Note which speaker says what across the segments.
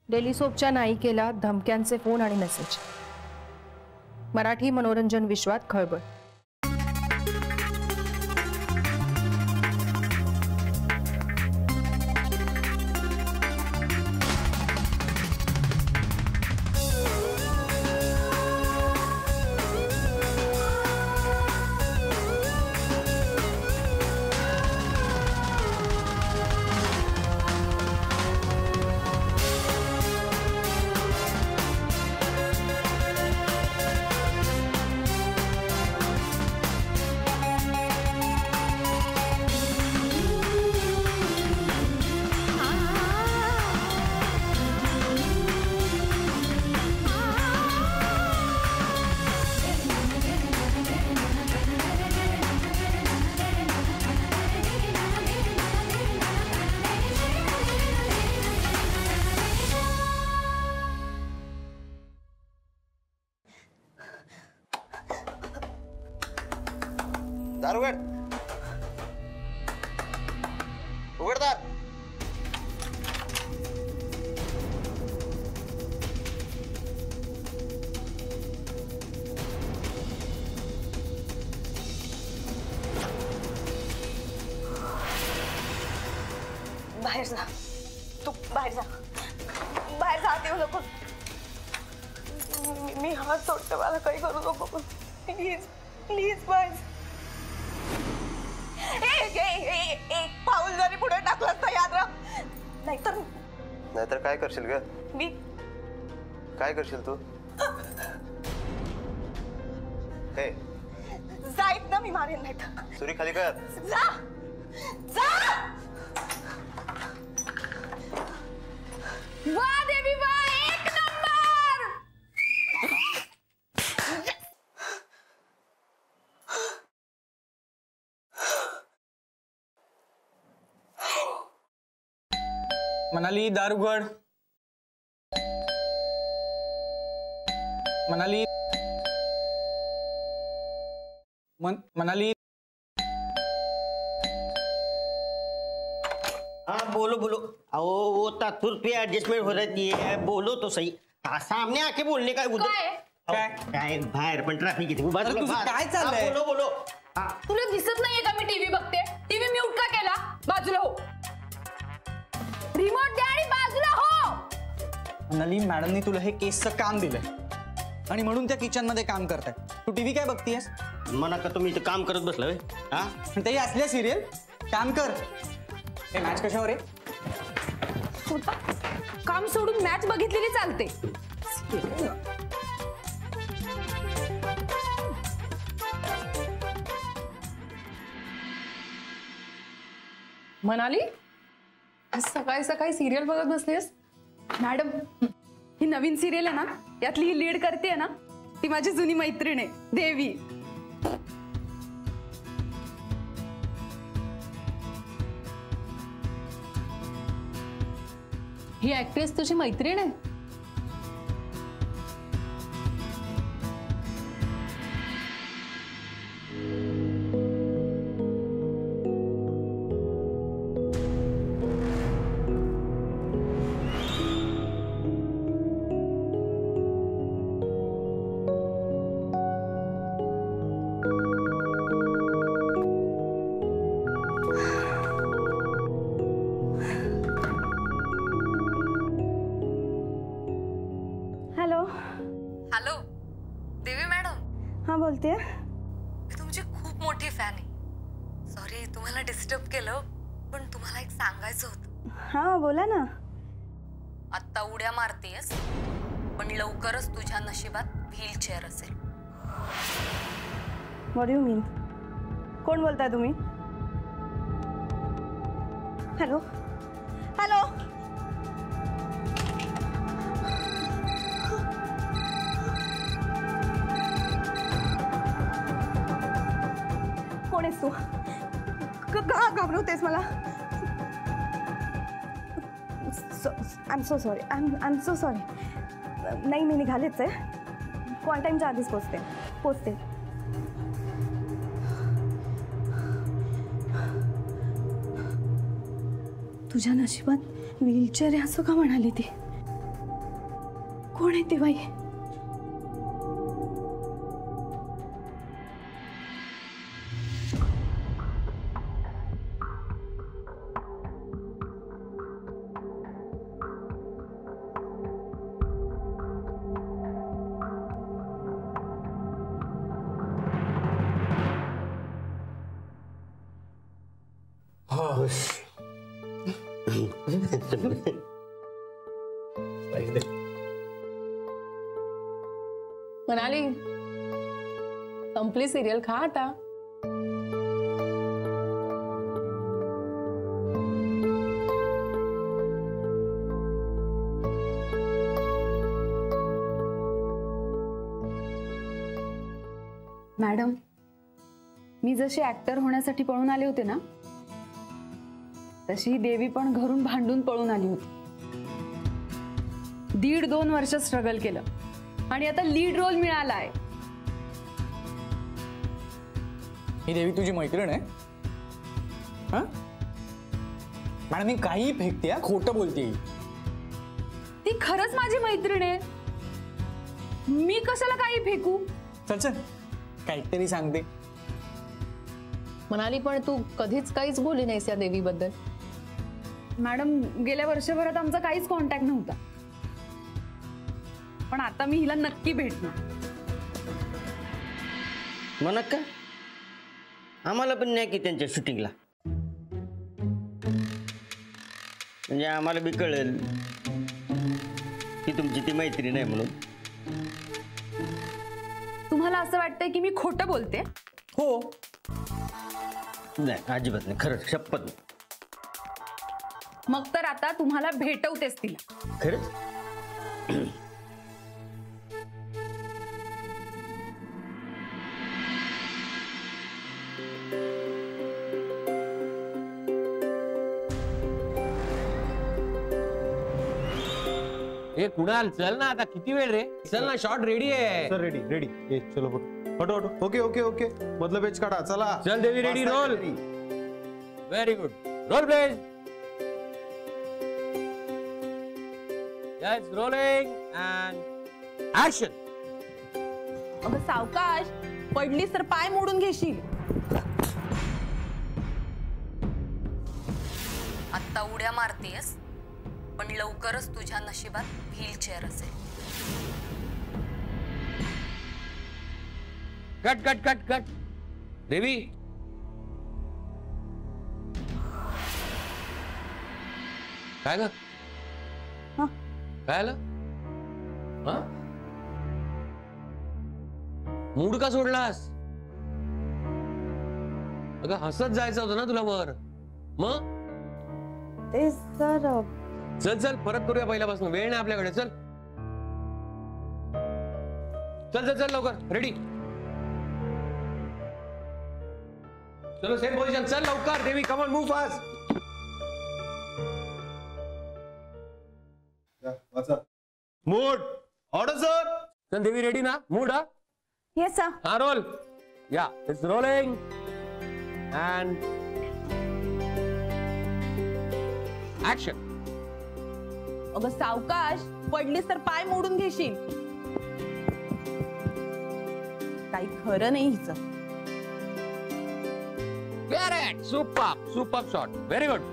Speaker 1: Daily सोपच्या नायिकेला धमक्यांचे phone आणि message. Marathi मनोरंजन विश्वात खळबळ.
Speaker 2: दार उघड. उघड दार.
Speaker 3: बाहेर जा. तू बाहेर जा. बाहेर जात येऊ नको. मी हात सोडते. मला काही करू नको प्लीज प्लीज. बाहेर एक पाऊल जरी पुढे टाकलं तर याद राख. नाहीतर
Speaker 2: काय करशील ग?
Speaker 3: मी
Speaker 2: काय करशील तू? हे
Speaker 3: जाईत ना. मी मारेन. नाही
Speaker 2: सुरी खाली कर.
Speaker 3: जा जा. वाह देवी वाह. एक नंबर.
Speaker 4: मनाली दार उघड. मनाली मनाली.
Speaker 5: हाँ बोलो बोलो. आओ वो तात्पुरती एडजस्टमेंट हो रही है. बोलो तो सही. हाँ सामने आके बोलने का उधर काय बाहेर पण ट्रॅफिक येते.
Speaker 4: काय चाललंय?
Speaker 5: बोलो बोलो.
Speaker 3: तुला दिसत नाहीये का मी टीव्ही बघते? टीव्ही म्यूट का केला? बाजूला हो. रिमोट द्या आणि बाजूला हो.
Speaker 4: मनाली मॅडमनी तुला हे केसचं काम दिलंय आणि म्हणून त्या किचन मध्ये काम करताय. तू टीव्ही काय बघतीयस?
Speaker 5: मना का तुम्ही इथं काम करत बसलोय. हा
Speaker 4: तेही असल्या सिरियल. काम कर. हे मॅच कशावर आहे?
Speaker 3: काम सोडून मॅच बघितलेली चालते.
Speaker 6: मनाली सकाळी सकाळी सिरियल बघत बसतेस?
Speaker 3: मॅडम ही नवीन सिरियल आहे ना, यातली ही लीड करते ना, ती माझी जुनी मैत्रीण आहे देवी.
Speaker 6: ही ऍक्ट्रेस तुझी मैत्रीण आहे?
Speaker 7: हॅलो देवी मॅडम.
Speaker 3: हाँ बोलते.
Speaker 7: मी तुमची खूप मोठी फॅन आहे. सॉरी तुम्हाला डिस्टर्ब केलं, पण तुम्हाला एक सांगायचं होतं.
Speaker 3: हाँ बोला ना.
Speaker 7: आत्ता उड्या मारतेस, पण लवकरच तुझ्या नशिबात व्हीलचेअर असेल.
Speaker 3: व्हॉट डू यू मीन? कोण बोलताय तुम्ही? Hello hello. कोण आहेस तू? का घाबरवतेस मला? I am so sorry. I am so sorry. नाही मी निघालेच आहे. क्वांटाईमच्या आधीच पोचते. तुझ्या नशिबात व्हीलचेअर आहे असं का म्हणाली ती? कोण आहे ती बाई?
Speaker 6: मनाली संपली सिरियल, खा आता.
Speaker 8: मॅडम, मी जशी ऍक्टर होण्यासाठी पळून आले होते ना, तशी ही देवी पण घरून भांडून पळून आली होती. 1.5-2 वर्ष स्ट्रगल केलं आणि आता लीड रोल मिळालाय.
Speaker 4: ही देवी तुझी मैत्रीण आहे? हा मॅडम, मी काही फेकते, खोटं बोलते.
Speaker 8: ती खरंच माझी मैत्रीण आहे. मी कशाला काही फेकू?
Speaker 4: चल चल, काहीतरी सांगते.
Speaker 6: मनाली, पण तू कधीच काहीच बोलली नाहीस या देवीबद्दल.
Speaker 8: मॅडम, गेल्या वर्षभरात आमचा काहीच कॉन्टॅक्ट नव्हता, पण आता मी हिला नक्की भेटणार.
Speaker 5: म्हणा का आम्हाला पण नाही की त्यांच्या शूटिंगला, म्हणजे आम्हाला बी कळेल की तुमची ती मैत्री नाही म्हणून.
Speaker 8: तुम्हाला असं वाटतंय की मी खोटं बोलते?
Speaker 4: हो.
Speaker 5: नाही, अजिबात नाही, खरंच, शपथ नाही.
Speaker 8: मग तर आता तुम्हाला भेटवतेच तिला.
Speaker 5: खरंच?
Speaker 9: ए कुणाल, चल ना आता, किती वेळ रे? चल ना, शॉट रेडी आहे.
Speaker 2: Sir ready ready. ए चलो हटो हटो. ओके ओके ओके, मधलं पेज काढा. चला
Speaker 9: चल Devi, ready, roll. Very good, roll please. Yes, rolling and action.
Speaker 8: अगं सावकाश, पडलीस तर पाय मोडून घेशील.
Speaker 7: आत्ता उड्या मारतेस, पण लवकरच तुझ्या नशिबात व्हीलचेअर असेल.
Speaker 9: Cut cut cut cut. देवी, काय ग? काय आलं? मूड का सोडलास? अगं हसत जायचं होतं ना तुला वर. मग
Speaker 3: ते सर,
Speaker 9: चल चल, परत करूया पहिल्यापासून. वेळ नाही आपल्याकडे. चल चल चल चल, लवकर रेडी. चलो सेम पोझिशन. चल लवकर देवी, come on, move fast.
Speaker 2: Mood order sir.
Speaker 9: चल देवी, रेडी ना? मूड? हा
Speaker 3: येस सर.
Speaker 9: हा, रोल. या, इट्स रोलिंग अँड ऍक्शन.
Speaker 8: अगं सावकाश, पडलीस तर पाय मोडून घेशील. काही खरं नाही हिचं.
Speaker 9: Correct, super super shot, very good.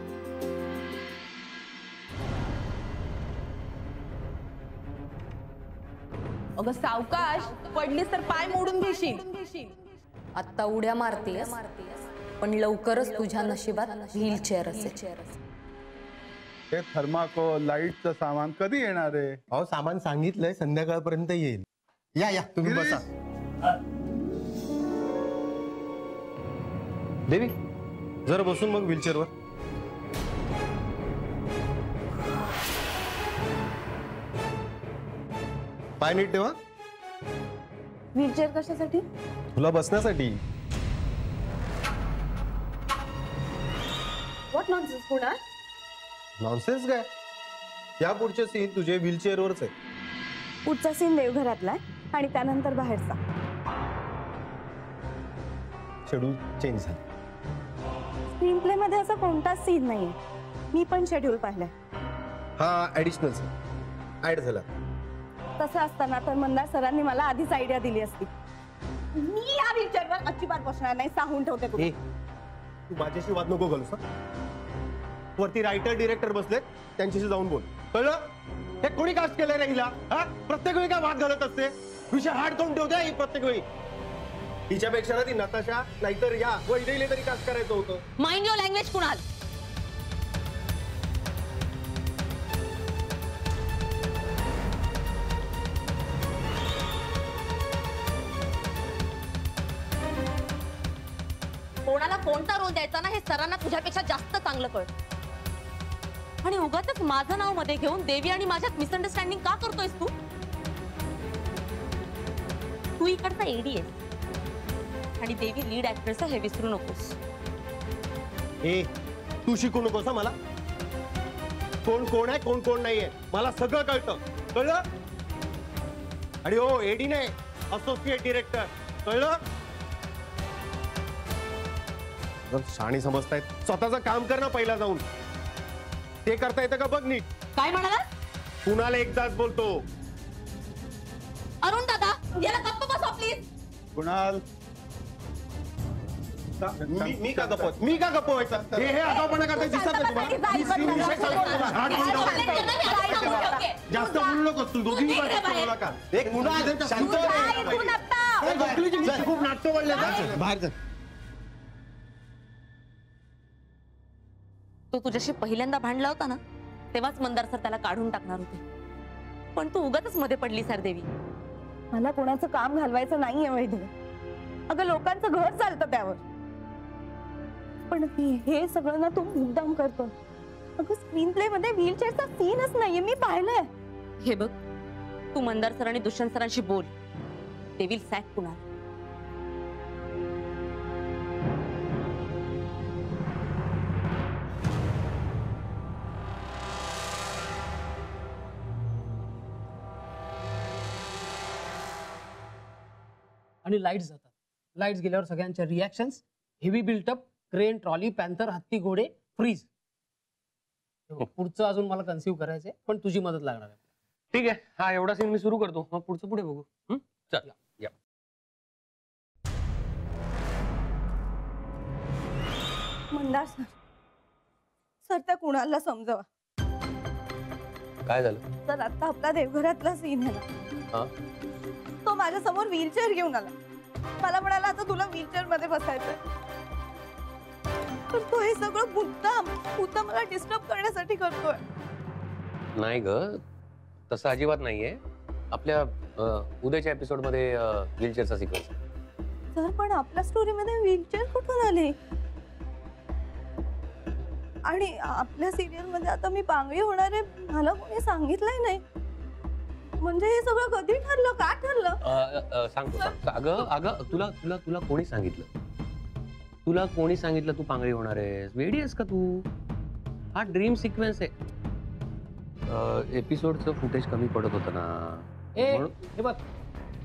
Speaker 8: अगं सावकाश, पडलीस तर पाय मोडून घेशील.
Speaker 7: आत्ता उड्या मारतेस, पण लवकरच तुझ्या नशिबात व्हीलचेअर असेल.
Speaker 10: हे थर्माकोल, लाईटचं सामान कधी येणार आहे?
Speaker 2: अहो सामान सांगितलंय, संध्याकाळपर्यंत येईल. या या, तुम्ही बसा. देवी जरा बसून मग व्हीलचेअरवर. पाय नीट ठेवा.
Speaker 3: व्हीलचेअर कशासाठी?
Speaker 2: तुला बसण्यासाठी.
Speaker 3: What nonsense Kunal?
Speaker 2: नॉनसेन्स काय? या पुढचे सीन तुझे व्हीलचेअरवरच आहे.
Speaker 3: पुढचा सीन देवघरातला आहे आणि त्यानंतर बाहेरचा.
Speaker 2: शेड्यूल चेंज झालं.
Speaker 3: स्क्रीन प्ले मध्ये असा कोणताच सीन नाहीये. मी पण शेड्यूल पाहिलंय.
Speaker 2: हा ऍडिशनल ऍड झाला.
Speaker 3: तसं असताना तर मंदार सरांनी मला आधीच आयडिया दिली असती. मी या व्हीलचेअरवर अजिबात बसणार नाही, सांगून ठेवते तुला.
Speaker 2: तू माझ्याशी वाद नको घालूस. वरती रायटर डिरेक्टर बसलेत, त्यांच्याशी जाऊन बोल, कळलं? हे कोणी कास्ट केलंय रे हिला? प्रत्येक वेळी काय वाद घालत असते? विषय हार्ड करून ठेवते ही प्रत्येक वेळी. हिच्यापेक्षा ना ती नताशा नाहीतर या वैदेहीला तरी कास्ट करायचं होतं.
Speaker 7: Mind your language Kunal. कोणाला कोणता रोल द्यायचा ना हे सरांना तुझ्यापेक्षा जास्त चांगलं कळतं. आणि उगाचच माझं नाव मध्ये घेऊन देवी आणि माझ्यात मिसअंडरस्टँडिंग का करतोयस तू? तू इकडचा एडी आहेस आणि देवी लीड ऍक्ट्रेस हे विसरू नकोस.
Speaker 2: तू शिकू नकोस मला. कोण कोण आहे कोण कोण नाहीये मला सगळं कळतं, कळलं? आणि हो एडी नाही, असोसिएट डिरेक्टर, कळलं? शाणी समजतायत, स्वतःचं काम कर ना पहिला जाऊन. ते करता येतं का बघ नीट.
Speaker 7: काय म्हणाला?
Speaker 2: कुणाला एकदाच बोलतो.
Speaker 7: अरुण दादा याला गप्प बसवा प्लीज.
Speaker 10: कुणाल
Speaker 2: मी का गप्प, मी का गप्प व्हायचं? हे आगाऊपणा करताय दिसत नाही तुम्हाला? विषय सांगतो तुला, हात बोलतो. जास्त बोलू नकोस तू, दोघी बोलू नका. एक कुणाल शांत खूप नाट्य बोलले बाहेर जा.
Speaker 7: तो तुझ्याशी पहिल्यांदा भांडला होता ना तेव्हाच मंदार सर त्याला काढून टाकणार होते, पण तू उगाचच मध्ये पडली सर देवी.
Speaker 3: मला कोणाचं काम घालवायचं नाहीये वैद्य. अगं लोकांचं घर चालतं त्यावर. पण हे सगळं ना तू मुद्दाम करतो. अगं स्क्रीन प्ले मध्ये व्हीलचेअरचा सीनच नाहीये, मी पाहिलंय.
Speaker 7: हे बघ, तू मंदार सर आणि दुष्यंत सरांशी बोल. ते विल सॅक कुणाल.
Speaker 9: आणि लाईट्स जातात. लाईट्स गेल्यावर सगळ्यांच्या reactions, heavy built up, crane, trolley, panther, हत्ती, घोडे, फ्रीज. पुढचं अजून मला कन्सिव्ह करायचंय, पण तुझी मदत लागणार आहे.
Speaker 11: ठीक आहे, हा एवढा सीन मी सुरू करतो, मग पुढचं पुढे बघू. चल या.
Speaker 3: मंदार सर, सर त्या कुणाला समजवा.
Speaker 11: काय झालं?
Speaker 3: तर आता आपला देवघरातला सीन आहे ना, तो माझ्या समोर व्हीलचेअर घेऊन आला. मला म्हणाला आता तुला व्हीलचेअर मध्ये बसायचंय. पण तो हे सगळं मुद्दाम मला डिस्टर्ब करण्यासाठी करतोय.
Speaker 11: नाही ग, तसं अजिबात नाहीये. आपल्या उद्याच्या एपिसोड मध्ये व्हीलचेअरचा सिक्वेन्स.
Speaker 3: सर पण आपल्या स्टोरी मध्ये व्हीलचेअर कुठून आली? आणि आपल्या सिरियल मध्ये आता मी पांगळी होणार आहे, मला कोणी सांगितलंय नाही. म्हणजे हे सगळं कधी ठरलं, का ठरलं?
Speaker 11: सांगतो. अगं तुला तुला तुला कोणी सांगितलं? तुला कोणी सांगितलं तू पांगळी होणार आहेस? वेडी आहेस का तू? हा ड्रीम सिक्वेन्स आहे. एपिसोडचं फुटेज कमी पडत होतं ना.
Speaker 9: हे बघ,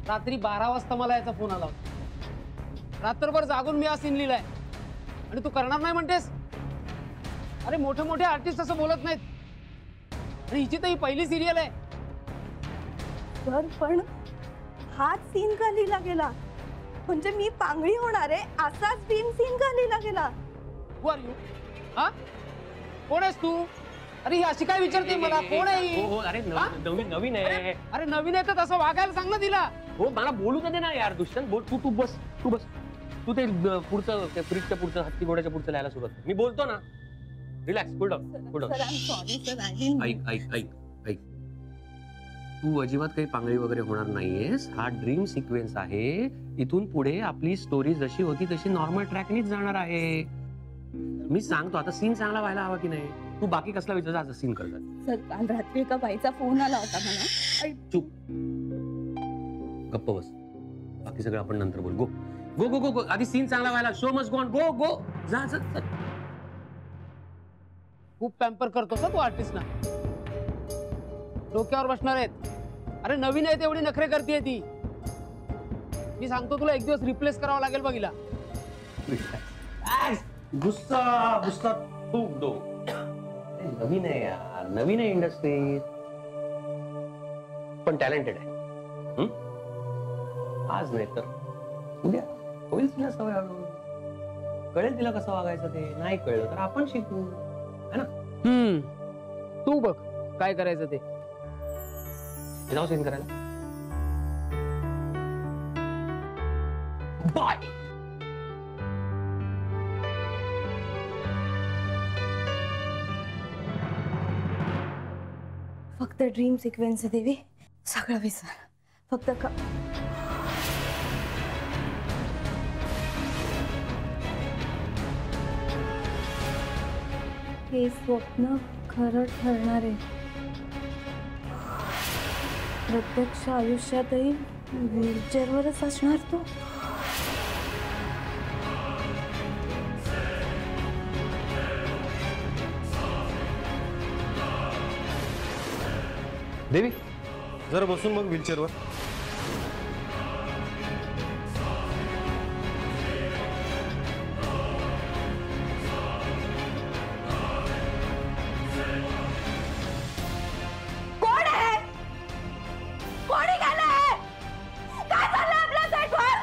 Speaker 9: रात्री 12 वाजता मला याचा फोन आला होता. रात्रभर जागून मी हा सीन लिहिलाय आणि तू करणार नाही म्हणतेस? अरे मोठे मोठे आर्टिस्ट असं बोलत नाहीत. आणि हिची तर ही पहिली सिरियल आहे.
Speaker 3: सर पण हाच सीन का लिहिला गेला? म्हणजे मी पांगळी होणार आहे असाच ड्रीम सीन का लिहिला गेला?
Speaker 9: Who are you? हा? कोण आहेस तू? अरे ही अशी काय विचारते मला? कोण आहे ही?
Speaker 11: हो अरे नवीन आहे.
Speaker 9: अरे नवीन आहे तर तसं वागायला सांग ना तिला.
Speaker 11: हो मला बोलू दे ना यार. दुष्यंत बोल. तू बस. तू ते पुढचं फ्रीजच्या पुढचं, हत्ती घोड्याच्या पुढचं लिहायला सुरुवात कर. मी बोलतो ना. रिलॅक्स. Cool down. ऐक. तू अजिबात काही पांगळी वगैरे होणार नाहीयेस. हा ड्रीम सिक्वेन्स आहे. इथून पुढे आपली स्टोरी जशी होती तशी नॉर्मल ट्रॅकनीच जाणार आहे. मी सांगतो आता सीन चांगला व्हायला हवा की नाही. तू बाकी कसला विचार सीन करतात.
Speaker 3: सर काल रात्री एका बाईचा फोन आला होता मला.
Speaker 11: चुप, गप्प बस. बाकी सगळं आपण नंतर बोल. गो गो गो गो गो. आधी सीन चांगला व्हायला. Show must go on. Go go. जा.
Speaker 9: खूप पॅम्पर करतोस तू आर्टिस्ट ना. डोक्यावर बसणार आहेत. अरे नवीन आहे तेवढी नखरे करते ती. मी सांगतो तुला एक दिवस रिप्लेस करावं लागेल बघिला.
Speaker 11: गुस्सा खूप दो. नवीन आहे यार, नवीन आहे इंडस्ट्री. पण टॅलेंटेड आहे. आज नाही तर उद्या होईल तिला सवय हळूहळू. कळेल तिला कसं वागायचं ते. नाही कळलं तर आपण शिकू, है ना?
Speaker 9: तू बघ काय करायचं ते.
Speaker 11: जाऊ सीन करायला. बाय.
Speaker 3: फक्त ड्रीम सिक्वेन्स आहे देवी, सगळं विसर. फक्त हे स्वप्न खरं ठरणार आहे. प्रत्यक्ष आयुष्यातही व्हीलचेअरवरच असणार तू.
Speaker 2: देवी जरा बसून मग व्हीलचेअरवर.
Speaker 3: कोण आहे? कोणी गेलंय? काय झालं आपल्या सेटवर?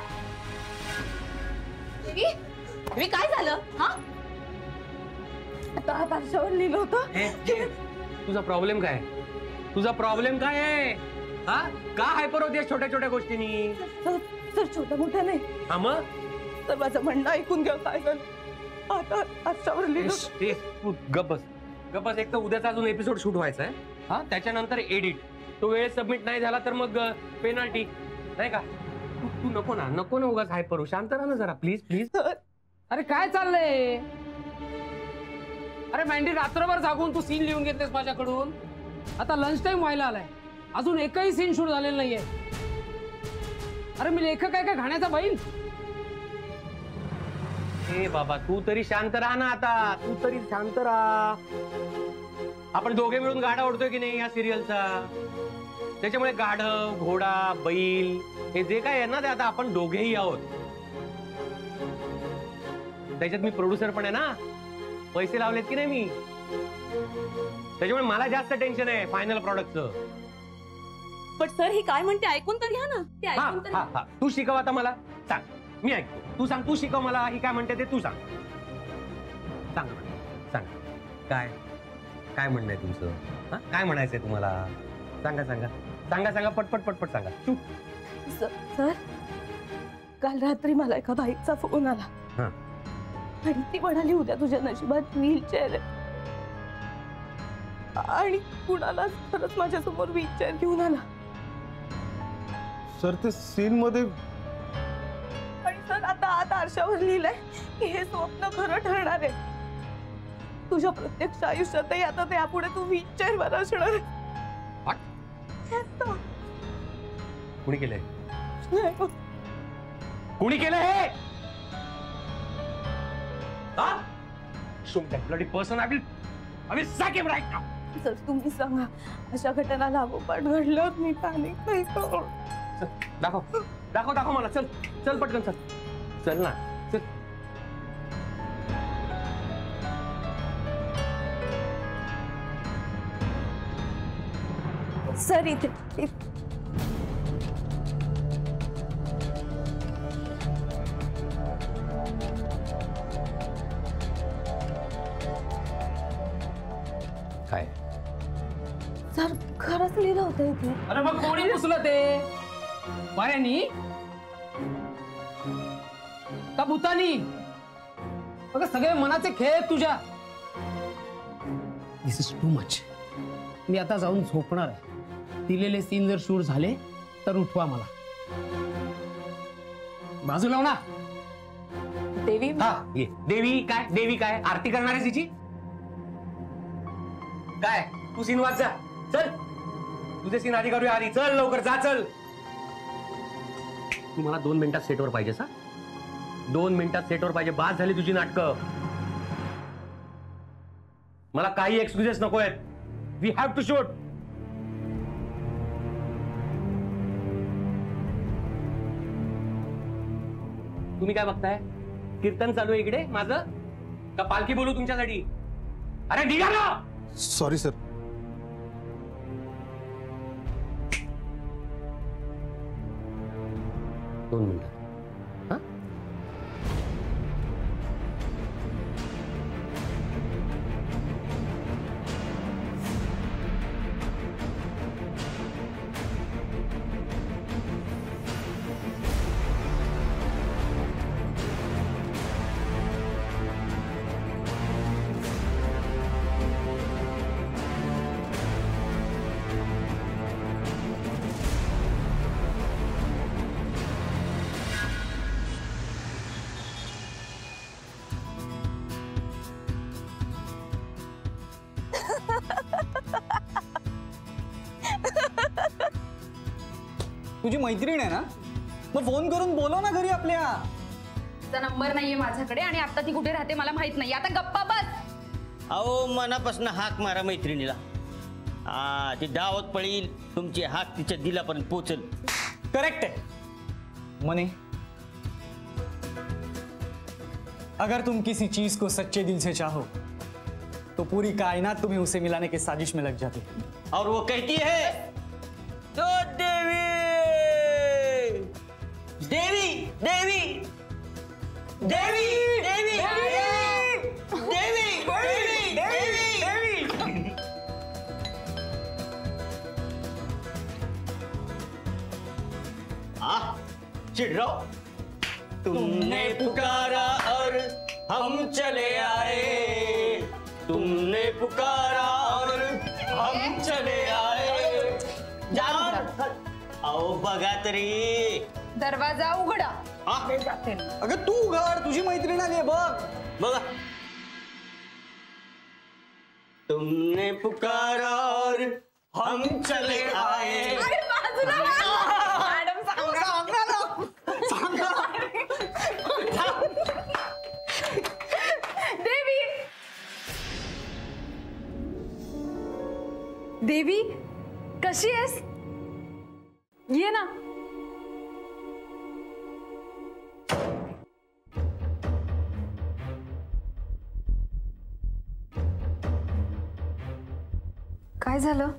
Speaker 7: देवी काय झालं? हा
Speaker 3: आता पार्श्वावर लिहिलं होतं.
Speaker 11: तुझा प्रॉब्लेम काय? तुझा प्रॉब्लेम काय आहे? हा का हायपर होतेस छोट्या छोट्या गोष्टींनी?
Speaker 3: सर छोट्या मोठ्या नाही.
Speaker 11: हा मग
Speaker 3: तर माझं म्हणणं ऐकून घ्या. काय झालं आता पार्श्वावर लिहिलं.
Speaker 11: तू गप्प बस. एक तर उद्याचा अजून एपिसोड शूट व्हायचा आहे. हा त्याच्यानंतर एडिट. तो वेळेत सबमिट नाही झाला तर मग पेनल्टी, नाही का? तू नको ना उगाच हायपर हो. शांत राहा ना जरा प्लीज प्लीज.
Speaker 9: अरे काय चाललंय? अरे मँडी रात्रभर जागून तू सीन लिहून घेतलेस माझ्याकडून. आता लंच टाइम व्हायला आलाय, अजून एकही सीन शूट झालेला नाहीये. अरे मी लेखक आहे का घाण्याचा बैल?
Speaker 11: हे बाबा तू तरी शांत राहा ना. आता तू तरी शांत राहा. आपण दोघे मिळून गाडा ओढतोय की नाही या सिरियलचा. त्याच्यामुळे गाढव, घोडा, बैल हे जे काय आहे ना ते आता आपण दोघेही आहोत. त्याच्यात मी प्रोड्युसर पण आहे ना. पैसे लावलेत की नाही मी. त्याच्यामुळे मला जास्त टेन्शन आहे फायनल प्रॉडक्टचं.
Speaker 7: पण सर ही काय म्हणते ऐकून तर घ्या ना. ते ऐकून तर घ्या.
Speaker 11: तू शिकव आता मला. सांग मी ऐकतो. तू सांग. तू शिकव मला. ही काय म्हणते ते तू सांग. सांग काय काय म्हणणं आहे तुमचं? काय म्हणायचंय तुम्हाला? सांगा पटपट सांगा.
Speaker 3: सर काल रात्री मला एका बाईचा फोन आला आणि ती म्हणाली उद्या तुझ्या नशिबात व्हीलचेअर आहे. आणि कुणाला खरंच माझ्यासमोर व्हीलचेअर घेऊन आला.
Speaker 2: सर ते सीन मध्ये.
Speaker 3: आणि सर आता आरशावर लिहिलंय की हे स्वप्न खरं ठरणार आहे. तुझ्या प्रत्यक्ष आयुष्यातही आता ते यापुढे तू व्हीलचेअरवर असणार आहे.
Speaker 11: कुणी केलंय? कुणी केलंय हे? Person I will sack him right now.
Speaker 3: Sir तुम्ही सांगा अशा घटना लागोपाठ घडल्यावर मी पॅनिक नाही करू.
Speaker 11: दाखव मला. चल पटकन चल ना. चल.
Speaker 3: सर इथे
Speaker 11: काय?
Speaker 3: सर खरंच लिहिलं होतं इथे.
Speaker 9: अरे मग कोणी पुसलं ते? पायानी का भूतानी? बघ सगळे मनाचे खेळ आहेत तुझ्या. दिस इज टू मच. मी आता जाऊन झोपणार आहे. दिलेले सीन जर शूट झाले तर उठवा मला. बाजू लाव ना.
Speaker 7: देवी
Speaker 11: देवी काय आरती करणार आहे तिची? काय तू सीन वाच जा. चल तुझे सीन आधी करूया. आधी चल लवकर जा. चल. तू मला 2 मिनिटात सेटवर पाहिजे. 2 मिनिटात सेटवर पाहिजे. बास झाली तुझी नाटकं. मला काही एक्सक्युजेस नको आहेत. We have to shoot. तुम्ही काय बघताय? कीर्तन चालू आहे इकडे माझं का पालखी बोलू तुमच्यासाठी? अरे निघा ना.
Speaker 2: Sorry sir.
Speaker 11: 2 मिनिटं. हा
Speaker 4: तुझी मैत्रीण आहे ना, मग फोन करून बोलव ना घरी आपल्या.
Speaker 8: तिचा नंबर नाहीये माझ्याकडे आणि आता ती कुठे राहते मला माहित नाही. आता गप्पा बस.
Speaker 5: अहो मनापासून हाक मारा मैत्रिणीला. हा ती डावत पळील, तुमची हाक तिच्या दिलापर्यंत पोचल.
Speaker 4: करेक्ट है मने. अगर तुम किसी चीज को सच्चे दिल से चाहो तो पूरी कायनात तुम्हें उसे मिलाने की साजिश में लग जाती है.
Speaker 5: और वो कहती है तो देवी देवी देवी देवी देवी देवी देवी देवी. चिढ़ रहो. तुमने पुकारा और हम चले आए. तुमने पुकारा और हम चले आए. आओ बघा तरी.
Speaker 8: दरवाजा उघडा.
Speaker 4: अगं तू उघड, तुझी मैत्रीण आली आहे बघ.
Speaker 5: बघा. तुमने पुकारा और हम चले आए.
Speaker 8: देवी देवी कशी आहेस? ये ना. काय झालं?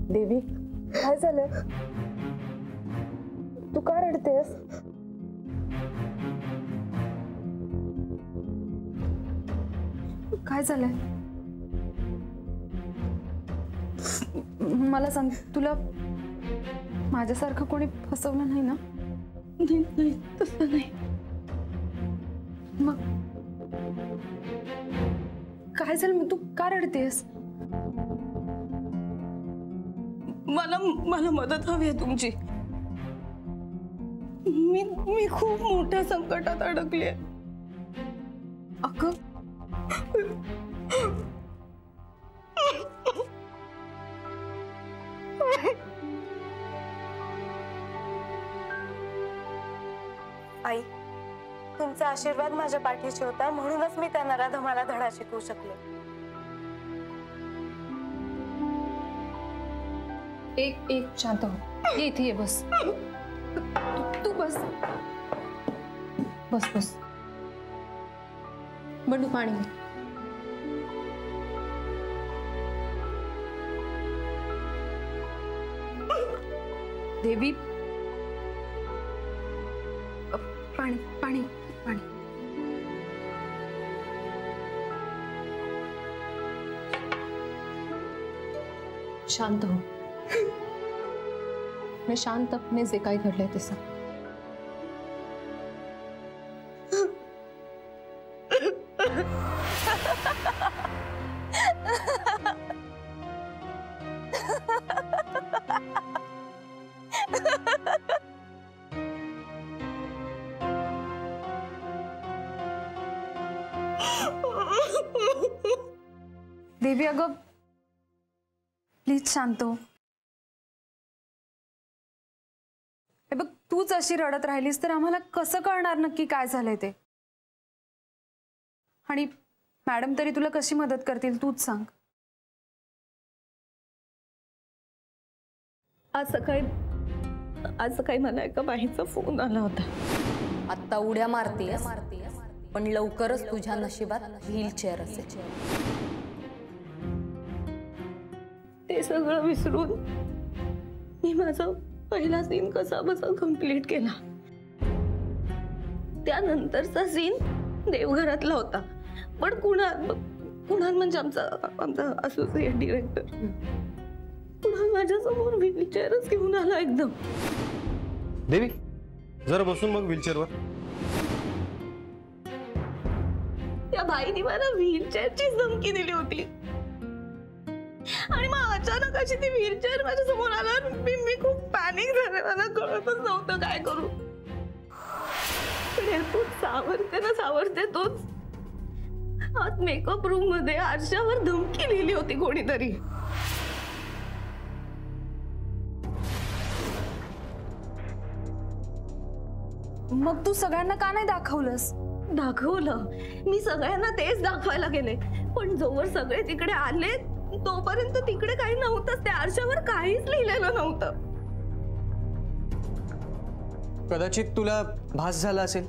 Speaker 8: देवी काय झालं? तू का रडतेस? काय झालंय? मला सांग, तुला माझ्यासारखं कोणी फसवलं नाही ना? नाही तसं नाही. मग काय झालं? तू का रडतेस?
Speaker 3: मला मदत हवी आहे तुमची. मी खूप मोठ्या संकटात अडकले.
Speaker 8: अगं
Speaker 3: आई, तुमचा आशीर्वाद माझ्या पाठीशी होता म्हणूनच मी त्या नराधमाला धडा शिकवू शकले.
Speaker 1: एक शांत हो. ये इथे ये, बस.
Speaker 8: तू बस.
Speaker 1: बस बस. बंडू पाणी घे.
Speaker 8: देवी पाणी पाणी पाणी.
Speaker 1: शांत हो. मैं शांतपणे जे काही घडलंय ते सांग.
Speaker 8: देवी अगं प्लीज शांत हो. हे बघ, तूच अशी रडत राहिलीस तर आम्हाला कसं कळणार नक्की काय झालंय ते? आणि मॅडम तरी तुला कशी मदत करतील तूच सांग.
Speaker 3: आज सकाळी मला एका बाईचा फोन आला होता.
Speaker 7: आत्ता उड्या मारतेस पण लवकरच तुझ्या नशिबात व्हीलचेअर असेल.
Speaker 3: ते सगळं विसरून मी माझा पहिला सीन कसा बसा कंप्लीट केला. त्यानंतरचा सीन देवघरातला होता. पण कुणाल म्हणजे आमचा असोसिएट डिरेक्टर कुणाल माझ्या समोर व्हीलचेअरच घेऊन आला एकदम.
Speaker 2: देवी जरा बसून मग व्हीलचेअरवर.
Speaker 3: त्या बाईने मला व्हीलचेअरची धमकी दिली होती आणि मग अचानक अशी ती व्हीलचेअर माझ्या समोर आल्यावर मी खूप पॅनिक झाले. मला कळतच नव्हतं काय करू. पण सावरते तोच आत मेकअप रूम मध्ये आरशावर धमकी लिहिली होती कोणीतरी.
Speaker 8: मग तू सगळ्यांना का नाही दाखवलंस?
Speaker 3: दाखवलं मी सगळ्यांना तेच दाखवायला गेले. पण जोवर सगळे तिकडे आले तोपर्यंत तिकडे काही नव्हतंच. त्या आरशावर काहीच लिहिलेलं नव्हतं.
Speaker 4: कदाचित तुला भास झाला असेल,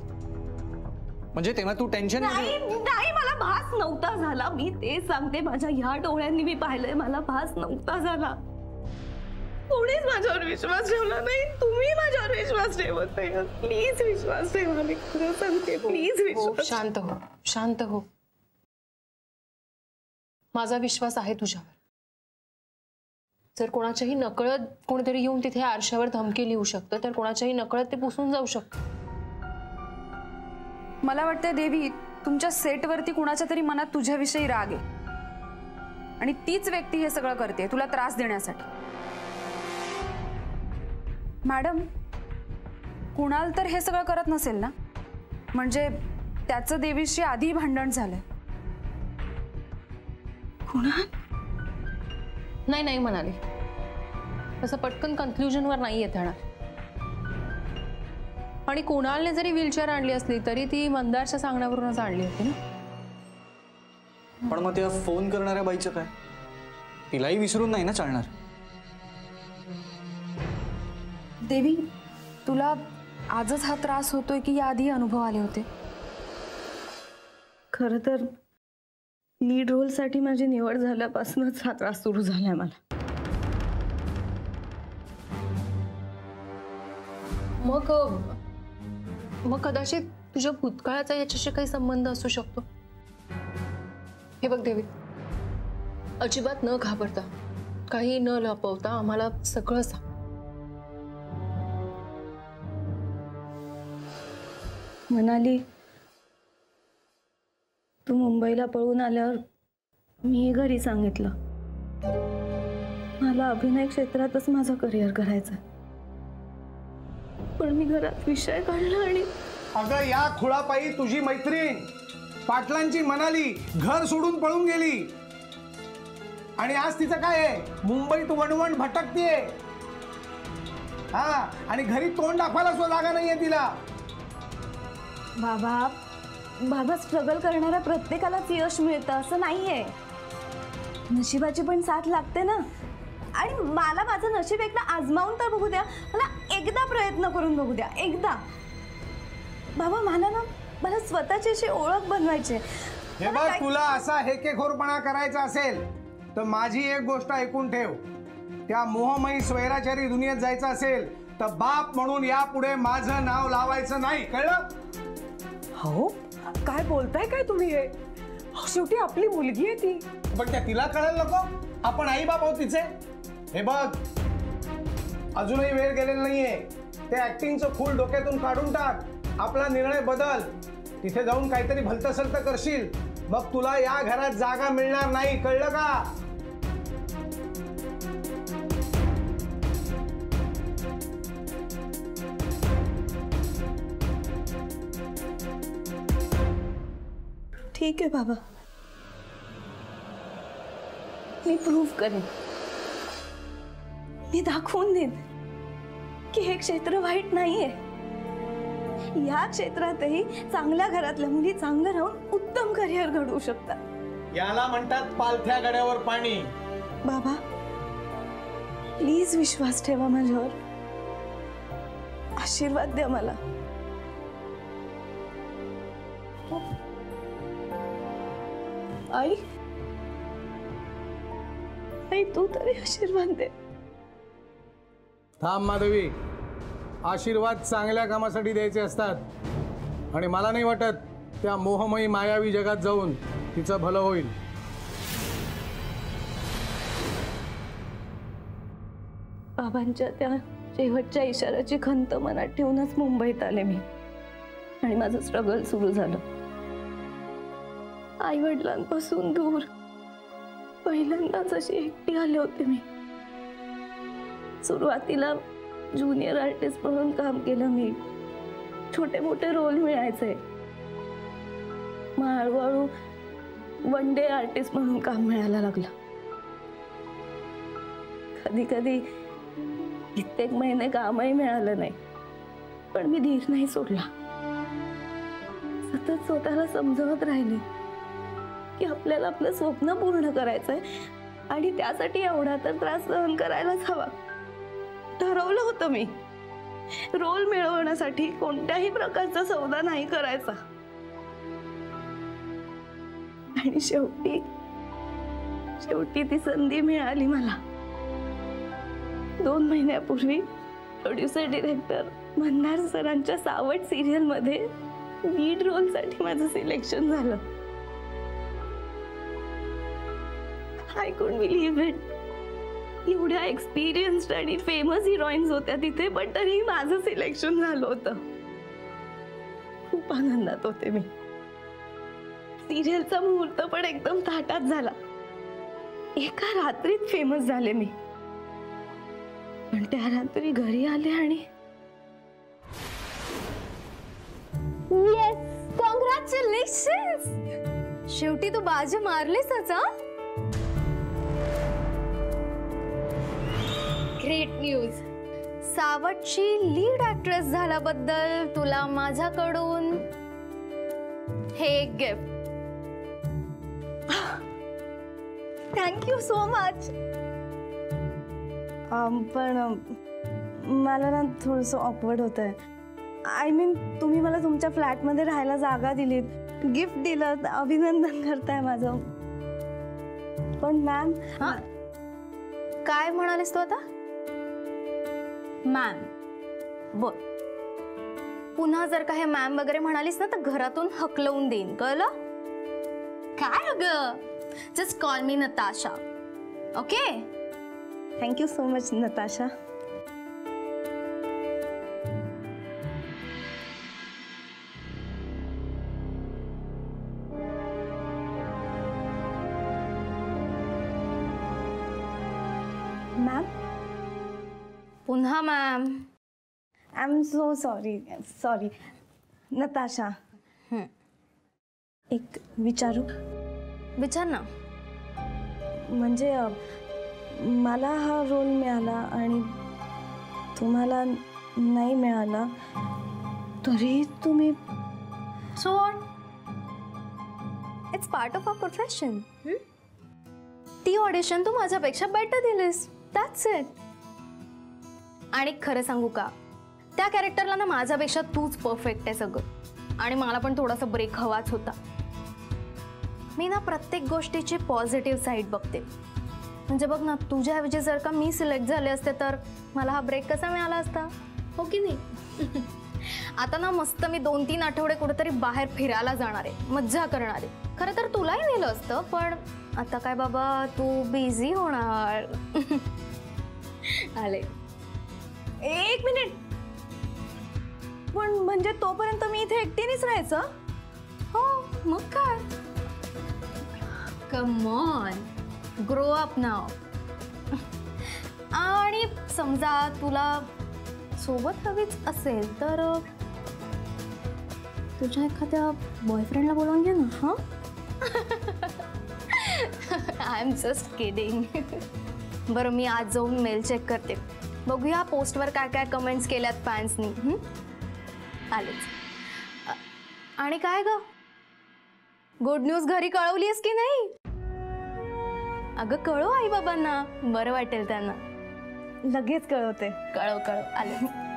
Speaker 4: म्हणजे तेव्हा तू टेन्शन.
Speaker 3: नाही मला भास नव्हता झाला. मी तेच सांगते, माझ्या ह्या डोळ्यांनी मी पाहिलंय. मला भास नव्हता झाला. कोणीच माझ्यावर विश्वास ठेवला नाही. तुम्ही माझ्यावर विश्वास ठेवत नाही. प्लीज विश्वास ठेवा. मी खरं सांगते, प्लीज विश्वास.
Speaker 6: शांत हो. माझा विश्वास आहे तुझ्यावर. जर कोणाच्याही नकळत कोणीतरी येऊन तिथे आरशावर धमकी लिहू शकतं तर कोणाच्याही नकळत ते पुसून जाऊ शकतं.
Speaker 8: मला वाटतं देवी, तुमच्या सेटवरती कुणाच्या तरी मनात तुझ्याविषयी राग आहे आणि तीच व्यक्ती हे सगळं करते तुला त्रास देण्यासाठी. मॅडम, कुणाल तर हे सगळं करत नसेल ना? म्हणजे त्याचं देवीशी आधी भांडण झालंय.
Speaker 3: कुणाल?
Speaker 6: नाही म्हणाले. तसं पटकन कन्क्लुजनवर नाही येत येणार. आणि कुणालने जरी व्हीलचेअर आणली असली तरी ती मंदारच्या सांगण्यावरूनच आणली होती ना.
Speaker 4: पण मग त्या फोन करणाऱ्या बाईचं काय? तिलाही विसरून नाही ना चालणार.
Speaker 8: देवी, तुला आजच हा त्रास होतोय की याआधी अनुभव आले होते?
Speaker 3: खरं तर लीड रोल साठी माझी निवड झाल्यापासूनच हा त्रास सुरू झालाय मला.
Speaker 6: मग कदाचित तुझ्या भूतकाळाचा याच्याशी काही संबंध असू शकतो. हे बघ देवी, अजिबात न घाबरता, काही न लपवता आम्हाला सगळं सांग.
Speaker 3: मनाली, तू मुंबईला पळून आल्यावर मी घरी सांगितलं मला अभिनय क्षेत्रातच माझं करिअर करायचं. पण मी घरात विषय काढला आणि
Speaker 12: अगं या खुळापायी तुझी मैत्रीण पाटलांची मनाली घर सोडून पळून गेली आणि आज तिचं काय आहे? मुंबईत वणवण भटकतीये. हा, आणि घरी तोंड दाखवायला सुद्धा जागा नाहीये तिला.
Speaker 3: बाबा स्ट्रगल करणाऱ्या प्रत्येकालाच यश मिळतं असं नाहीये. नशिबाची पण साथ लागते ना. आणि मला माझं नशीब एकदा आजमावून तर बघू द्या. मला एकदा प्रयत्न करून बघू द्या. एकदा बाबा, मला स्वतःची अशी ओळख बनवायची.
Speaker 12: हे बघ, तुला असा हेकेखोरपणा करायचा असेल तर माझी एक गोष्ट ऐकून ठेव. त्या मोहमयी स्वैराचारी दुनियेत जायचं असेल तर बाप म्हणून यापुढे माझं नाव लावायचं नाही, कळलं?
Speaker 13: हो, काय बोलताय काय तुम्ही? हे शेवटी आपली मुलगी आहे ती.
Speaker 12: पण त्या तिला कळायला नको आपण आई बाप आहोत तिचे. हे बघ, अजूनही वेळ गेलेला नाहीये. ते ऍक्टिंगचं फूल डोक्यातून काढून टाक. आपला निर्णय बदल. तिथे जाऊन काहीतरी भलतसलत करशील, मग तुला या घरात जागा मिळणार नाही, कळलं का?
Speaker 3: ठीक आहे बाबा, मी प्रूव्ह करेन. मी दाखवून देईन की हे क्षेत्र वाईट नाहीये. या क्षेत्रातही चांगल्या घरातल्या मुली चांगलं राहून उत्तम करिअर घडवू शकतात.
Speaker 12: याला म्हणतात पालथ्या गड्यावर पाणी.
Speaker 3: बाबा, प्लीज विश्वास ठेवा माझ्यावर, आशीर्वाद द्या मला. आई, आई तू तरी आशीर्वाद दे.
Speaker 12: थांब माधवी, आशीर्वाद चांगल्या कामासाठी द्यायचे असतात आणि मला नाही वाटत त्या मोहमयी मायावी जगात जाऊन तिचं भलं होईल.
Speaker 3: बाबांच्या त्या शेवटच्या इशाऱ्याची खंत मनात ठेवूनच मुंबईत आले मी आणि माझं स्ट्रगल सुरू झालं. आई वडिलांपासून दूर पहिल्यांदाच अशी एकटी आले होते मी. सुरुवातीला ज्युनियर आर्टिस्ट म्हणून काम केलं मी, छोटे मोठे रोल मिळायचे. मग हळूहळू वन डे आर्टिस्ट म्हणून काम मिळायला लागलं. कधी कधी कित्येक महिने कामही मिळालं नाही, पण मी धीर नाही सोडला. सतत स्वतःला समजवत राहिले की आपल्याला आपलं स्वप्न पूर्ण करायचंय आणि त्यासाठी एवढा तर त्रास सहन करायलाच हवा. ठरवलं होतं मी, रोल मिळवण्यासाठी कोणत्याही प्रकारचा सौदा नाही करायचा. आणि शेवटी ती संधी मिळाली मला. 2 महिन्यापूर्वी प्रोड्युसर डिरेक्टर मंदार सरांच्या सावट सिरियल मध्ये लीड रोल साठी माझं सिलेक्शन झालं. I couldn't believe it. एवढ्या एक्सपिरियन्स्ड आणि फेमस हिरोईन्स होत्या तिथे, पण तरी माझं सिलेक्शन झालं होतं. खूप आनंदात होते मी. सिरियलचा मुहूर्त पण एकदम थाटात झाला. एका रात्रीत फेमस झाले मी. पण त्या रात्री घरी आले आणि
Speaker 14: येस, कॉंग्रॅच्युलेशन्स. शेवटी तू बाजी मारलीसच. Great news. सावटची लीड ऍक्ट्रेस झाल्याबद्दल तुला माझ्याकडून हे गिफ्ट.
Speaker 3: Thank you so much. पण मला ना थोडंसं ऑकवर्ड होतंय. आय मीन, तुम्ही मला तुमच्या फ्लॅटमध्ये राहायला जागा दिलीत, गिफ्ट दिलं, अभिनंदन करताय माझं. पण मॅम.
Speaker 14: काय म्हणालीस तू आता? मॅम बोल. पुन्हा जर का हे मॅम वगैरे म्हणालीस ना तर घरातून हकलवून देईन, कळलं? काय अगं, just call me Natasha. Okay.
Speaker 3: Thank you so much Natasha. Ma'am.
Speaker 14: पुन्हा ma'am.
Speaker 3: I am so sorry Natasha. एक विचारू?
Speaker 14: विचार ना.
Speaker 3: म्हणजे मला हा रोल मिळाला आणि तुम्हाला नाही मिळाला, तरी तुम्ही.
Speaker 14: So what? It's part of our profession. ती ऑडिशन तू माझ्यापेक्षा बेटर दिलीस, दॅट्स इट. आणि खरं सांगू का, त्या कॅरेक्टरला ना माझ्यापेक्षा तूच परफेक्ट आहे सगळं. आणि मला पण थोडासा ब्रेक हवाच होता. मी ना प्रत्येक गोष्टीची पॉझिटिव्ह साईड बघते. म्हणजे बघ ना, तुझ्याऐवजी जर का मी सिलेक्ट झाले असते तर मला हा ब्रेक कसा मिळाला असता, हो की नाही? आता ना मस्त मी 2-3 आठवडे कुठेतरी बाहेर फिरायला जाणार आहे, मज्जा करणार आहे. खरं तर तुलाही नेलं असतं, पण आता काय बाबा, तू बिझी होणार. आले.
Speaker 3: 1 मिनिट. पण म्हणजे तोपर्यंत मी इथे एकटीनेच राहायचं?
Speaker 14: हो, मग काय. कम ऑन, ग्रो अप नाव. आणि समजा तुला सोबत हवीच असेल तर तुझ्या एखाद्या बॉयफ्रेंडला बोलावून घे ना. हा. I am just kidding. बरं, मी आज जाऊन मेल चेक करते, बघूया पोस्टवर काय काय कमेंट्स केल्यात फॅन्सनी. आलेच. आणि काय ग, गुड न्यूज घरी कळवलीस की नाही? अगं कळव आई बाबांना, बरं वाटेल त्यांना.
Speaker 3: लगेच कळवते.
Speaker 14: कळव आले.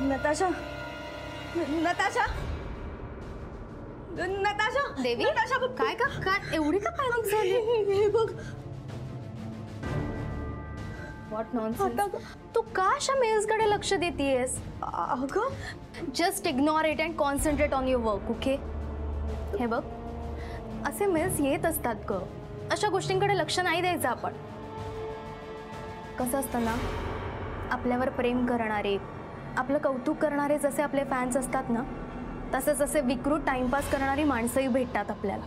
Speaker 3: नताशा नताशा नताशा
Speaker 14: देवी
Speaker 3: नताशा
Speaker 14: काय एवढी का पॅनिक झाली?
Speaker 3: हे बघ.
Speaker 14: What nonsense. तू का अशा मेल्स कडे लक्ष देतेयस?
Speaker 3: अगं
Speaker 14: just ignore it and concentrate on your work. Okay हे बघ असे मेल्स येत असतात ग. अशा गोष्टींकडे लक्ष नाही द्यायचं आपण. कसं असतं ना आपल्यावर प्रेम करणारे आपलं कौतुक करणारे जसे आपले फॅन्स असतात ना तसेच असे विकृत टाइमपास करणारी माणसंही भेटतात आपल्याला.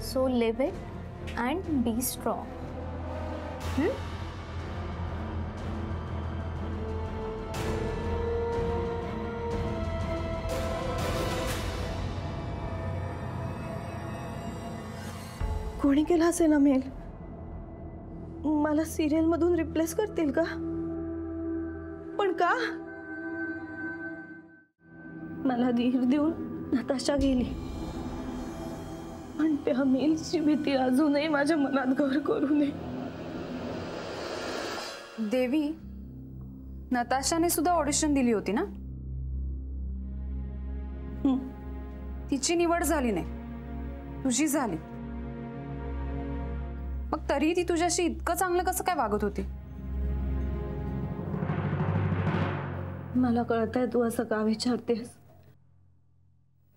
Speaker 14: So leave it and be strong.
Speaker 3: कोणी केला असेल ना मेल? मला सिरियल मधून रिप्लेस करतील का? पण का? मला धीर देऊन नताशा गेली पण त्या मेलची भीती अजूनही माझ्या मनात घर करू नये.
Speaker 8: देवी नताशाने सुद्धा ऑडिशन दिली होती ना? तिची निवड झाली नाही तुझी झाली. मग तरी ती तुझ्याशी इतकं चांगलं कसं काय वागत होती?
Speaker 3: मला कळतंय तू असं का विचारतेस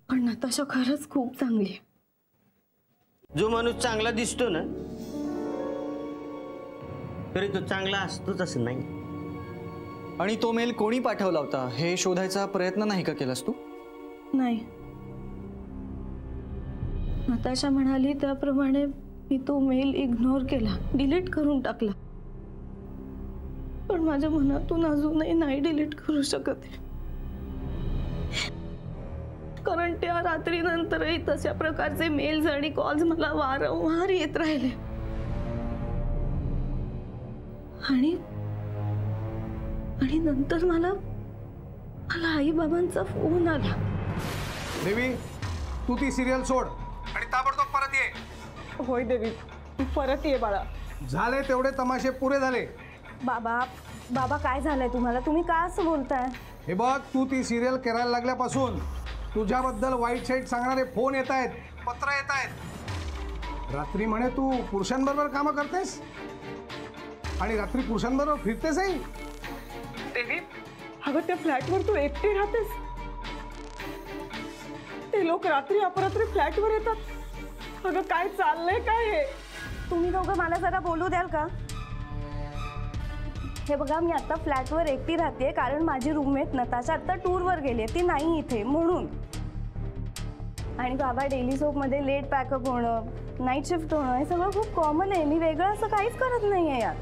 Speaker 3: पण नताशा खरंच खूप चांगली आहे.
Speaker 5: जो माणूस चांगला दिसतो ना तरी तो चांगला असतोच असं नाही.
Speaker 4: आणि तो मेल कोणी पाठवला होता हे शोधायचा प्रयत्न नाही का केलास तू?
Speaker 3: नाही. नताशा म्हणाली त्याप्रमाणे मी तो मेल इग्नोर केला डिलीट करून टाकला. पण माझ्या मनातून अजूनही नाही डिलीट करू शकत आहे कारण त्या रात्रीनंतरही तशा प्रकारचे मेल्स आणि कॉल्स मला वारंवार येत राहिले. आणि नंतर मला आई बाबांचा फोन आला.
Speaker 12: देवी तू ती सिरियल सोड आणि ताबडतोब परत ये.
Speaker 13: होय देवी तू परत ये बाळा.
Speaker 12: झाले तेवढे तमाशे पुरे झाले.
Speaker 3: बाबा काय झालंय तुम्हाला? तुम्ही का असं बोलताय?
Speaker 12: हे बघ तू ती सिरियल करायला लागल्यापासून तुझ्याबद्दल वाईट साईट सांगणारे फोन येत आहेत पत्र येत आहेत. रात्री म्हणे तू पुरुषांबरोबर कामं करतेस आणि रात्री पुरुषांबरोबर फिरतेसही.
Speaker 13: देवी अगं त्या फ्लॅटवर तू एकटी राहतेस. ते लोक रात्री अपरात्री फ्लॅटवर येतात. अगं काय चाललंय काय हे?
Speaker 3: तुम्ही दोघं मला जरा बोलू द्याल का? हे बघा मी आता फ्लॅटवर एकटी राहते कारण माझी रूममेट नताशा आता टूरवर गेली ती नाही इथे म्हणून. आणि बाबा डेली सोपमध्ये लेट पॅकअप होणं नाईट शिफ्ट होणं हे सगळं खूप कॉमन आहे. मी वेगळं असं काहीच करत नाही आहे यात.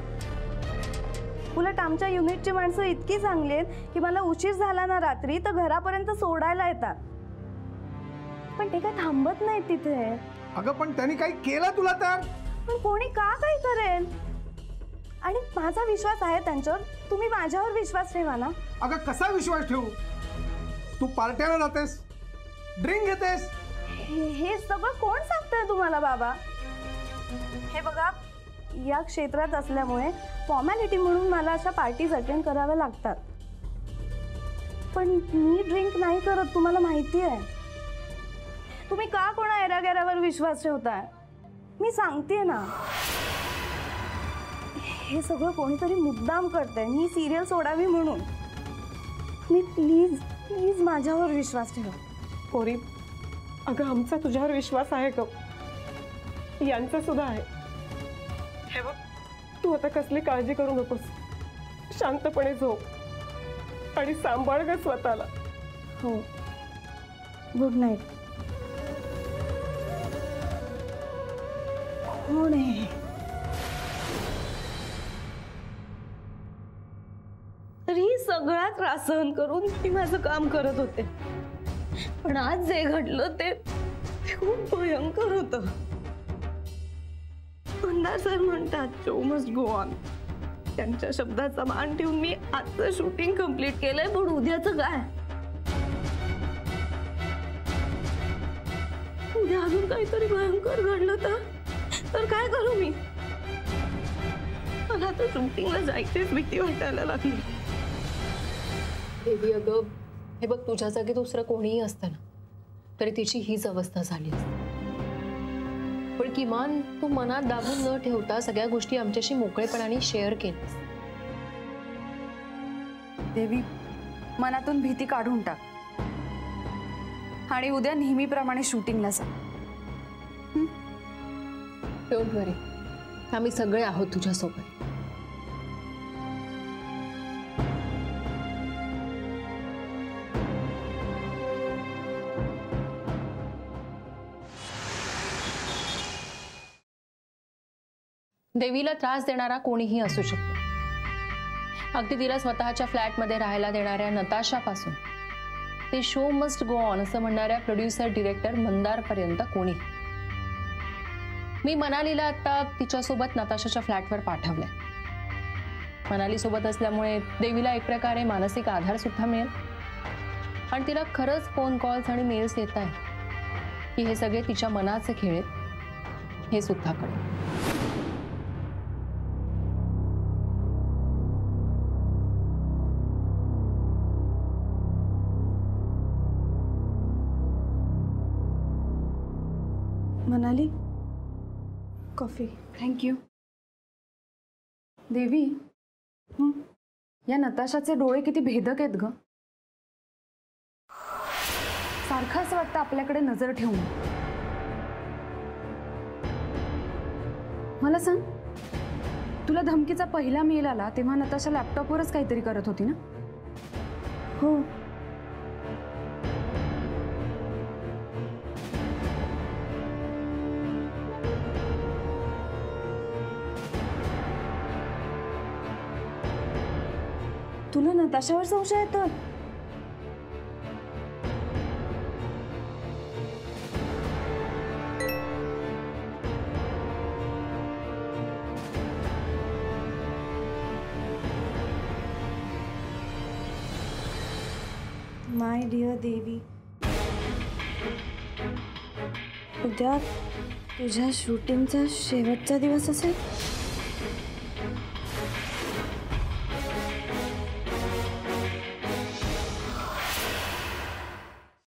Speaker 3: उलट आमच्या युनिटची माणसं इतकी चांगली आहेत की मला उशीर झाला ना रात्री तर घरापर्यंत सोडायला येतात. पण ते काय थांबत नाही तिथे.
Speaker 12: अगं पण त्यांनी काही केलं तुला तर?
Speaker 3: पण कोणी का काही करेल? आणि माझा विश्वास आहे त्यांच्यावर. तुम्ही माझ्यावर विश्वास ठेवा ना.
Speaker 12: अगं कसा विश्वास ठेवू? तू पार्ट्याला जातेस ड्रिंक घेतेस.
Speaker 3: हे सगळं कोण सांगतंय तुम्हाला बाबा? हे बघा या क्षेत्रात असल्यामुळे फॉर्मॅलिटी म्हणून मला अशा पार्टीज अटेंड कराव्या लागतात. पण मी ड्रिंक नाही करत तुम्हाला माहिती आहे. तुम्ही का कोणा एरागेरावर विश्वास ठेवताय? मी सांगते ना, हे सगळं कोणीतरी मुद्दाम करतंय मी सिरियल सोडावी म्हणून. मी प्लीज प्लीज माझ्यावर विश्वास ठेवा.
Speaker 13: पोरी, अगं आमचा तुझ्यावर विश्वास आहे का? यांचा सुद्धा आहे. हे बघ, तू आता कसली काळजी करू नकोस. शांतपणे झोप आणि सांभाळ ग स्वतःला.
Speaker 3: हो, गुड नाईट. कोण आहे? तरी सगळा त्रास सहन करून मी माझं काम करत होते, पण आज जे घडलं ते खूप भयंकर होतं. मंदार सर म्हणतात शो मस्ट गो ऑन. त्यांच्या शब्दाचा मान ठेवून मी आजचं शूटिंग कम्प्लीट केलंय, पण उद्याचं काय? उद्या अजून काहीतरी भयंकर घडलं तर काय करू मी? मला तर शूटिंगला जायचीच भीती वाटायला लागली.
Speaker 6: देवी, अगं हे बघ, तुझ्या जागी दुसरं कोणीही असतं ना तरी तिची हीच अवस्था झाली असती. पण किमान तू मनात दाबून न ठेवता सगळ्या गोष्टी आमच्याशी मोकळेपणाने शेअर केलीस.
Speaker 8: देवी, मनातून भीती काढून टाक आणि उद्या नेहमीप्रमाणे शूटिंगला जा.
Speaker 6: डोंट वरी, आम्ही सगळे आहोत तुझ्यासोबत. देवीला त्रास देणारा कोणीही असू शकतो, अगदी तिला स्वतःच्या फ्लॅटमध्ये राहायला देणाऱ्या नताशापासून ते शो मस्ट गो ऑन असं म्हणणाऱ्या प्रोड्युसर डिरेक्टर मंदारपर्यंत कोणी. मी मनालीला आता तिच्यासोबत नताशाच्या फ्लॅटवर पाठवलंय. मनाली सोबत असल्यामुळे देवीला एक प्रकारे मानसिक आधार सुद्धा मिळेल आणि तिला खरंच फोन कॉल्स आणि मेल्स येत आहे की हे सगळे तिच्या मनाचे खेळ आहेत हे सुद्धा कळेल.
Speaker 3: मनाली, कॉफी.
Speaker 8: थँक्यू. देवी, या नताशाचे डोळे किती भेदक आहेत ग. सारखं असं वाटतं आपल्याकडे नजर ठेवून. मला सांग, तुला धमकीचा पहिला मेल आला तेव्हा नताशा लॅपटॉपवरच काहीतरी करत होती ना?
Speaker 3: हो. तुला नताशावर संशय येतो? माय डिअर देवी, उद्या तुझ्या शूटिंगचा शेवटचा दिवस असेल.